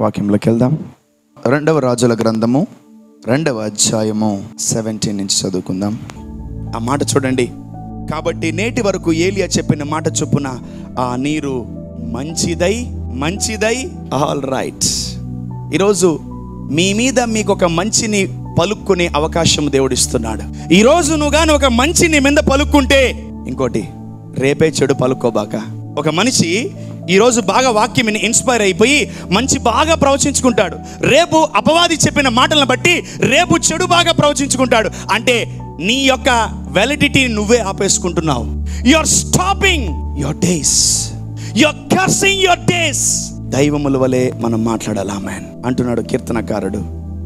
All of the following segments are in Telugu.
వాక్యంలోకి వెళ్దాం. 2వ రాజుల గ్రంథము 2వ అధ్యాయము 17 నుంచి చదువుకుందాం. ఆ మాట చూడండి. కాబట్టి నేటి వరకు ఏలియా చెప్పిన మాట చొప్పున ఆ నీరు మంచిదై ఆల్ రైట్. ఈరోజు మీ మీద మీకు ఒక మంచిని పలుక్కునే అవకాశం దేవుడిస్తున్నాడు. ఈరోజు నువ్వు కానీ ఒక మంచిని మీద పలుక్కుంటే, ఇంకోటి రేపే చెడు పలుక్కోబాక. ఒక మనిషి ఈరోజు బాగా వాక్యం ఇన్స్పైర్ అయిపోయి మంచి బాగా ప్రవచించుకుంటాడు. రేపు అపవాది చెప్పిన మాటలను బట్టి రేపు చెడు బాగా ప్రవచించుకుంటాడు. అంటే నీ యొక్క వ్యాలిడిటీని నువ్వే ఆపేసుకుంటున్నావు. You are stopping your days, you are cursing your days. దైవముల వలె మనం మాట్లాడాలి. ఆమేన్ అంటున్నాడు కీర్తనకారుడు.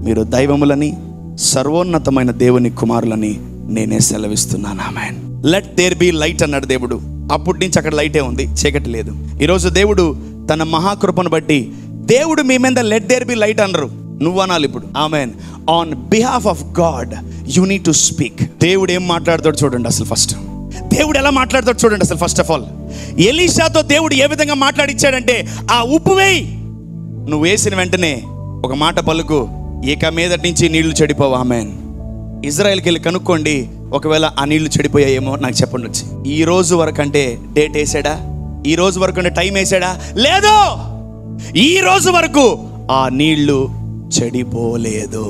మీరు దైవములని, సర్వోన్నతమైన దేవుని కుమారులని నేనే సెలవిస్తున్నాను. ఆమేన్. లెట్ దేర్ బి లైట్ అన్నాడు దేవుడు. అప్పటి నుంచి అక్కడ లైటే ఉంది, చీకటి లేదు. ఈరోజు దేవుడు తన మహాకృపను బట్టి దేవుడు మీ మీద లెట్ దేర్ బి లైట్ అనరు, నువ్వు అనాలి ఇప్పుడు. Amen. On behalf of God you need to speak. దేవుడు ఏం మాట్లాడతాడు చూడండి. అసలు ఫస్ట్ దేవుడు ఎలా మాట్లాడతాడు చూడండి. అసలు ఫస్ట్ ఆఫ్ ఆల్ ఎలీషాతో దేవుడు ఏ విధంగా మాట్లాడిచ్చాడంటే, ఆ ఉప్పు వేయి, నువ్వు వేసిన వెంటనే ఒక మాట పలుకు, ఇక మీదటి నుంచి నీళ్లు చెడిపోవు. ఆమేన్. ఇజ్రాయెల్కి వెళ్ళి కనుక్కోండి, ఒకవేళ ఆ నీళ్లు చెడిపోయాయేమో నాకు చెప్పండి వచ్చి. ఈ రోజు వరకు అంటే డేట్ వేసాడా? ఈ రోజు వరకు అంటే టైం వేసాడా? లేదు. ఈ రోజు వరకు ఆ నీళ్లు చెడిపోలేదు.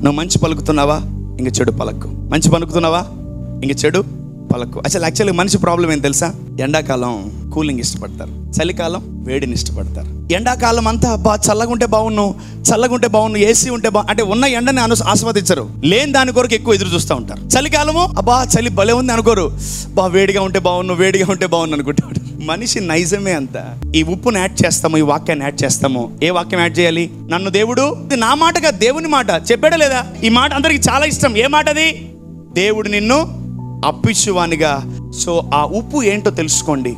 నువ్వు మంచి పలుకుతున్నావా, ఇంక చెడు పలక్కు. మంచి పలుకుతున్నావా, ఇంక చెడు పలకు. అసలు యాక్చువల్గా మనిషి ప్రాబ్లం ఏం తెలుసా? ఎండాకాలం కూలింగ్ ఇష్టపడతారు, చలికాలం వేడిని ఇష్టపడతారు. ఎండాకాలం అంతా అబ్బా చల్లగుంటే బాగున్ను, ఏసీ ఉంటే అంటే ఉన్న ఎండని ఆస్వాదించరు, లేని దాని కొరకు ఎక్కువ ఎదురు చూస్తూ ఉంటారు. చలికాలము అబ్బా చలి భలే ఉంది అనుకోరు, బా వేడిగా ఉంటే బాగున్ను అనుకుంటాడు. మనిషి నైజమే అంత. ఈ ఉప్పును యాడ్ చేస్తాము, ఈ వాక్యాన్ని యాడ్ చేస్తాము. ఏ వాక్యం యాడ్ చేయాలి? నన్ను దేవుడు, ఇది నా మాటగా దేవుని మాట చెప్పాడా లేదా? ఈ మాట అందరికి చాలా ఇష్టం. ఏ మాట అది? దేవుడు నిన్ను అప్పిచ్చువానిగా. సో ఆ ఉప్పు ఏంటో తెలుసుకోండి.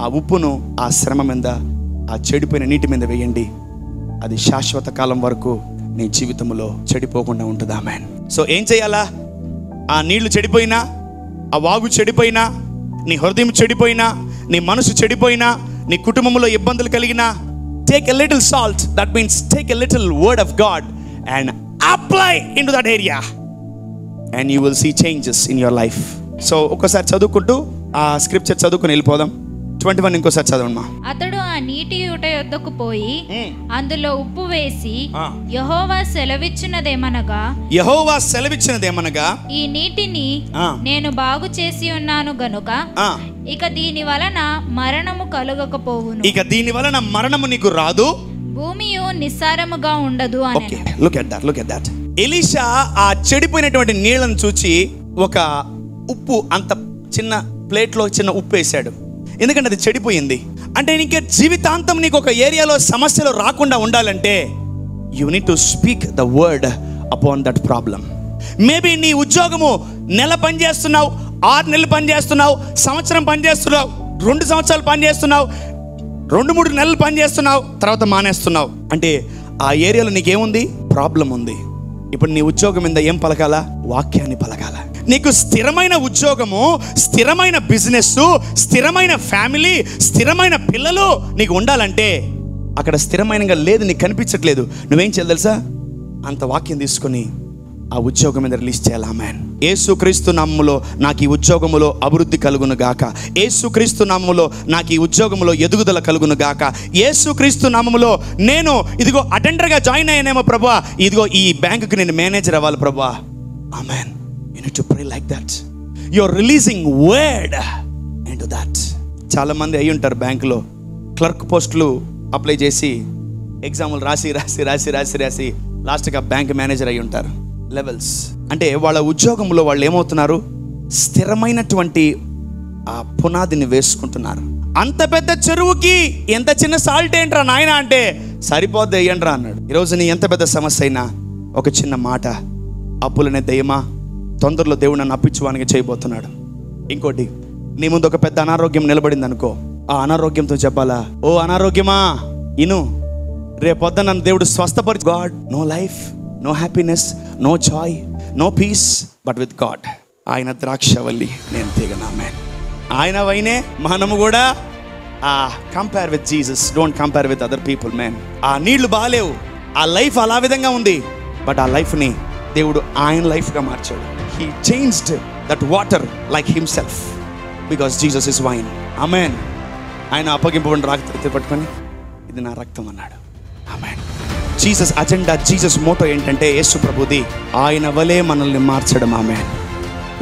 ఆ ఉప్పును ఆ శ్రమ మీద, ఆ చెడిపోయిన నీటి మీద వేయండి. అది శాశ్వత కాలం వరకు నీ జీవితంలో చెడిపోకుండా ఉంటుంది. ఆమేన్. సో ఏం చేయాలా? ఆ నీళ్లు చెడిపోయినా, ఆ వాగు చెడిపోయినా, నీ హృదయం చెడిపోయినా, నీ మనసు చెడిపోయినా, నీ కుటుంబంలో ఇబ్బందులు కలిగినా, take a little salt. That means take a little word of God and apply in to that area and you will see changes in your life. So ఒక్కసారి చదువుకుంటూ ఆ స్క్రిప్చర్ చదువుకుని వెళ్ళిపోదాం. 21 ఇంకోసారి చదవండి. అతడు ఆ నీటి ఊట యొద్దకు పోయి అందులో ఉప్పు వేసి, యెహోవా సెలవిచ్చినదేమనగా ఈ నీటిని నేను బాగు చేసి ఉన్నాను గనుక ఇక దీని వలన మరణము కలుగకపోవును. ఇక దీని వలన మరణము నీకు రాదు, భూమియు నిస్సారముగా ఉండదు అని. Okay, look at that. Elisha ఆ చెడిపోయినటువంటి నీళ్లను చూచి ఒక ఉప్పు, అంత చిన్న ప్లేట్లో చిన్న ఉప్పు వేసాడు. ఎందుకంటే అది చెడిపోయింది. అంటే నీకు జీవితాంతం నీకు ఒక ఏరియాలో సమస్యలు రాకుండా ఉండాలంటే you need to speak the word upon that problem. Maybe నీ ఉద్యోగము నెల పని చేస్తున్నావు, 6 నెలలు పని చేస్తున్నావు, సంవత్సరం పని చేస్తున్నావు, 2 సంవత్సరాలు పని చేస్తున్నావు, 2-3 నెలలు పని చేస్తున్నావు, తర్వాత మానేస్తున్నావు. అంటే ఆ ఏరియాలో నీకేముంది? ప్రాబ్లం ఉంది. ఇప్పుడు నీ ఉద్యోగం మీద ఏం పలకాలా? వాక్యాన్ని పలకాల. నీకు స్థిరమైన ఉద్యోగము, స్థిరమైన బిజినెస్, స్థిరమైన ఫ్యామిలీ, స్థిరమైన పిల్లలు నీకు ఉండాలంటే అక్కడ స్థిరమైనగా లేదు, నీకు కనిపించట్లేదు. నువ్వేం చేయాలి తెలుసా? అంత వాక్యం తీసుకొని ఆ ఉద్యోగం మీద రిలీజ్ చేయాలి. ఆమేన్. యేసుక్రీస్తు నామములో నాకు ఈ ఉద్యోగములో అభివృద్ధి కలుగును గాక. యేసుక్రీస్తు నామములో నాకు ఈ ఉద్యోగములో ఎదుగుదల కలుగును గాక. యేసుక్రీస్తు నామములో నేను ఇదిగో అటెండర్గా జాయిన్ అయ్యానేమో ప్రభువా, ఇదిగో ఈ బ్యాంకుకి నేను మేనేజర్ అవ్వాలి ప్రభువా. Amen. You need to pray like that. You are releasing word into that. చాలా మంది అయి ఉంటారు బ్యాంకులో క్లర్క్ పోస్టులు అప్లై చేసి ఎగ్జాములు రాసి లాస్ట్గా బ్యాంక్ మేనేజర్ అయి ఉంటారు. లెవెల్స్ అంటే వాళ్ళ ఉద్యోగంలో వాళ్ళు ఏమవుతున్నారు? స్థిరమైనటువంటి ఆ పునాదిని వేసుకుంటున్నారు. అంత పెద్ద చెరువుకి ఎంత చిన్న సాల్ట్ ఏంట్రా నాయన అంటే సరిపోద్ది వేయండిరా అన్నాడు. ఈరోజు నీ ఎంత పెద్ద సమస్య అయినా ఒక చిన్న మాట, అప్పులనే దయ్యమా, తొందరలో దేవుడు నన్ను అప్పించువానికి చేయబోతున్నాడు. ఇంకోటి, నీ ముందు ఒక పెద్ద అనారోగ్యం నిలబడింది అనుకో, ఆ అనారోగ్యంతో చెప్పాలా, ఓ అనారోగ్యమా ఇను, రేపొద్దు నన్ను దేవుడు స్వస్థపరిచి. God, no life, no happiness, no joy, no peace, but with God. ఆయన ద్రాక్షవల్లి, నేను తీగను. ఆమేన్. ఆయన వైనే మనము కూడా compare with Jesus, don't compare with other people man. ఆ నీళ్లు బాగాలేవు, ఆ లైఫ్ అలా విధంగా ఉంది, బట్ ఆ లైఫ్ని దేవుడు ఆయన లైఫ్గా మార్చాడు. He changed that water like himself because Jesus is wine. Amen. ఆయన అప్పగింపబడిన రక్తం పట్టుకొని ఇది నా రక్తం అన్నాడు. Amen. Jesus agenda, Jesus motto ఏంటంటే యేసు ప్రభుది ఆయన వలే మనల్ని మార్చడం. ఆమేన్.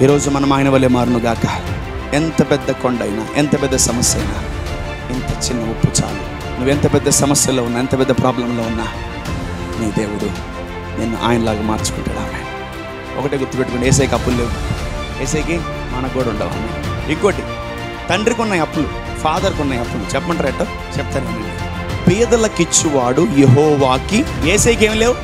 ఈరోజు మనం ఆయన వలే మారును గాక. ఎంత పెద్ద కొండ అయినా, ఎంత పెద్ద సమస్య అయినా, ఇంత చిన్న ఉప్పు చాలు. నువ్వు ఎంత పెద్ద సమస్యలో ఉన్నా, ఎంత పెద్ద ప్రాబ్లంలో ఉన్నా, నీ దేవుడు నిన్ను ఆయనలాగా మార్చుకుంటాడు. ఆమె ఒకటే గుర్తుపెట్టుకుని, ఏసైకి అప్పులు లేవు, ఏసైకి మనకు కూడా ఉండవు. ఆమె ఇంకోటి, తండ్రికి ఉన్నాయి అప్పులు, ఫాదర్కి ఉన్నాయి అప్పులు. చెప్పమంటారు ఎట్టో చెప్తాను. పేదలకు ఇచ్చువాడు యెహోవాకి, ఏసైకి ఏం లేవు,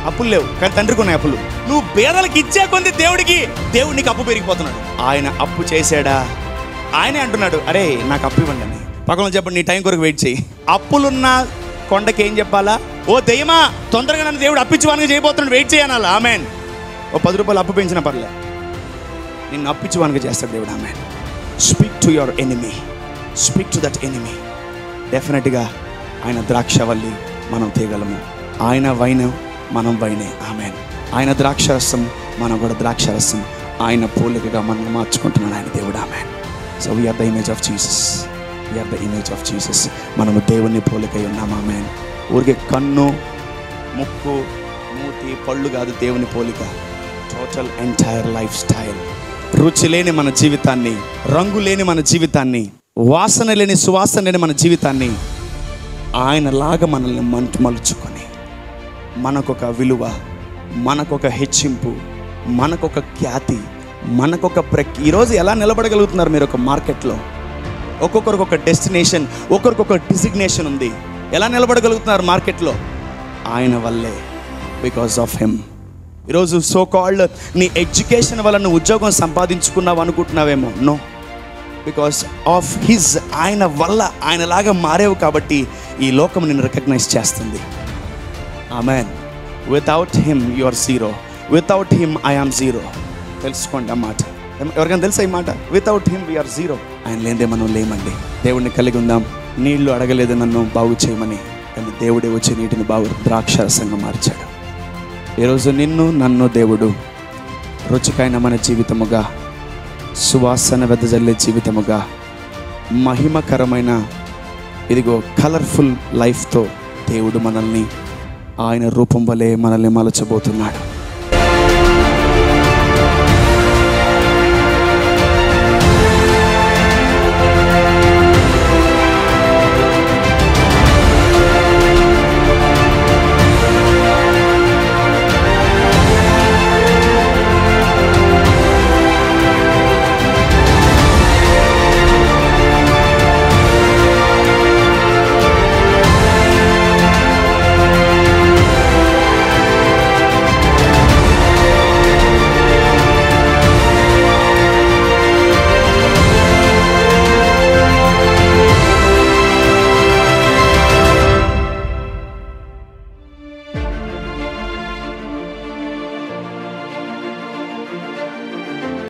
అప్పులు లేవు, కానీ తండ్రికి ఉన్నాయి అప్పులు. నువ్వు పేదలకు ఇచ్చే కొంది దేవుడు నీకు అప్పు పెరిగిపోతున్నాడు. ఆయన అప్పు చేశాడా? ఆయనే అంటున్నాడు, అరే నాకు అప్పు ఇవ్వండి అని. పక్కన చెప్పండి, నీ టైం కొరకు వెయిట్ చేయి. అప్పులున్న కొండకి ఏం చెప్పాలా? ఓ దయ్యమా, తొందరగా నన్ను దేవుడు అప్పించువానికి చేయబోతున్నాడు, వెయిట్ చేయనాలా. ఆమెన్. ఓ 10 రూపాయలు అప్పు పెంచిన పర్లే, నిన్ను అప్పించువానికి చేస్తాడు దేవుడు. Amen. Speak to your enemy, speak to that enemy. డెఫినెట్గా ఆయన ద్రాక్షవల్లి, మనం తీయగలము. ఆయన వైన్, మనం వైనే. ఆమెన్. ఆయన ద్రాక్షరసం, మనం కూడా ద్రాక్షరసం. ఆయన పోలికగా మనం మార్చుకుంటున్నాడు ఆయన దేవుడు. Amen. So we are the image of Jesus, we are the image of Jesus. మనము దేవుని పోలికై ఉన్నాం. ఆమెన్. ఊరికే కన్ను, ముక్కు, మూతి, పళ్ళు కాదు దేవుని పోలిక. Total entire life style. రుచి లేని మన జీవితాన్ని, రంగు లేని మన జీవితాన్ని, వాసన లేని సువాసన లేని మన జీవితాన్ని ఆయనలాగా మనల్ని మలుచుకొని, మనకొక విలువ, మనకొక హెచ్చింపు, మనకొక ఖ్యాతి, మనకొక ఈరోజు ఎలా నిలబడగలుగుతున్నారు మీరు ఒక మార్కెట్లో? ఒక్కొక్కరికి ఒక డెస్టినేషన్, ఒక్కొక్కరికి ఒక డిజిగ్నేషన్ ఉంది. ఎలా నిలబడగలుగుతున్నారు మార్కెట్లో? ఆయన వల్లే, బికాస్ ఆఫ్ హిమ్. ఈరోజు సో కాల్డ్ నీ ఎడ్యుకేషన్ వల్ల నువ్వు ఉద్యోగం సంపాదించుకున్నావు అనుకుంటున్నావేమో. నో, బికాస్ ఆఫ్ హిజ్, ఆయన వల్ల, ఆయనలాగా మారేవు కాబట్టి ఈ లోకం నిన్ను రికగ్నైజ్ చేస్తుంది. Amen. Without him you are zero, without him I am zero. తెలుసుకోండి ఆ మాట. ఎవరికైనా తెలుసా ఈ మాట? Without him we are zero. ఆయన లేదే మనం లేమండి. దేవుడిని కలిగి ఉందాం. నీళ్లు అడగలేదు నన్ను బాగు చేయమని, కానీ దేవుడే వచ్చి నీటిని ద్రాక్షరసంగా మార్చాడు. ఈరోజు నిన్ను నన్ను దేవుడు రుచికైన మన జీవితముగా, సువాసన వెదజల్లే జీవితముగా, మహిమకరమైన ఇదిగో కలర్ఫుల్ లైఫ్తో దేవుడు మనల్ని ఆయన రూపం వలె మనల్ని మలచబోతున్నాడు.